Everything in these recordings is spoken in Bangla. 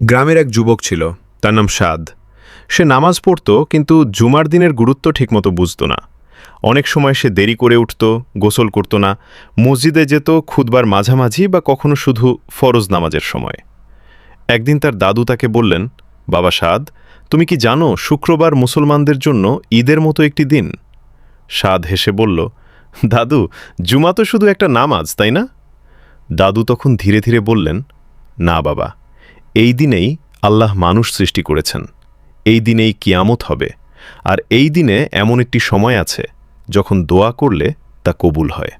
গ্রামের এক যুবক ছিল, তার নাম সাদ। সে নামাজ পড়ত, কিন্তু জুমার দিনের গুরুত্ব ঠিকমতো বুঝত না। অনেক সময় সে দেরি করে উঠত, গোসল করত না, মসজিদে যেত খুতবার মাঝামাঝি বা কখনো শুধু ফরজ নামাজের সময়। একদিন তার দাদু তাকে বললেন, বাবা সাদ, তুমি কি জানো শুক্রবার মুসলমানদের জন্য ঈদের মতো একটি দিন? সাদ হেসে বলল, দাদু, জুমা তো শুধু একটা নামাজ, তাই না? দাদু তখন ধীরে ধীরে বললেন, না বাবা, এই দিনেই আল্লাহ মানুষ সৃষ্টি করেছেন, এই দিনেই কিয়ামত হবে, আর এই দিনে এমন একটি সময় আছে যখন দোয়া করলে তা কবুল হয়।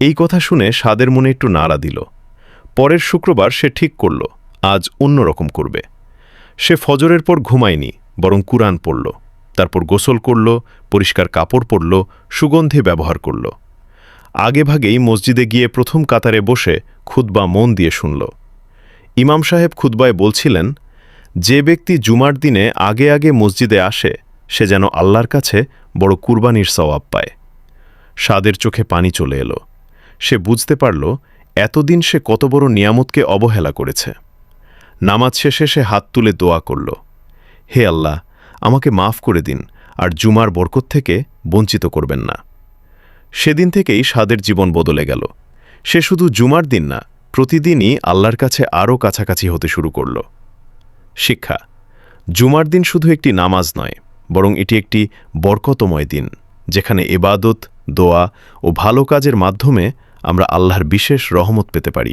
এই কথা শুনে সাদের মনে একটু নাড়া দিল। পরের শুক্রবার সে ঠিক করল আজ অন্যরকম করবে। সে ফজরের পর ঘুমায়নি, বরং কুরআন পড়ল, তারপর গোসল করল, পরিষ্কার কাপড় পরল, সুগন্ধি ব্যবহার করল। আগেভাগেই মসজিদে গিয়ে প্রথম কাতারে বসে খুতবা মন দিয়ে শুনল। ইমাম সাহেব খুতবায় বলছিলেন, যে ব্যক্তি জুমার দিনে আগে আগে মসজিদে আসে সে যেন আল্লাহর কাছে বড় কুরবানির সওয়াব পায়। সাদের চোখে পানি চলে এলো। সে বুঝতে পারল এতদিন সে কত বড় নিয়ামতকে অবহেলা করেছে। নামাজ শেষে সে হাত তুলে দোয়া করল, হে আল্লাহ, আমাকে মাফ করে দিন, আর জুমার বরকত থেকে বঞ্চিত করবেন না। সেদিন থেকেই সাদের জীবন বদলে গেল। সে শুধু জুমার দিন না, প্রতিদিনই আল্লাহর কাছে আরও কাছাকাছি হতে শুরু করল। শিক্ষা: জুমার দিন শুধু একটি নামাজ নয়, বরং এটি একটি বরকতময় দিন, যেখানে ইবাদত, দোয়া ও ভালো কাজের মাধ্যমে আমরা আল্লাহর বিশেষ রহমত পেতে পারি।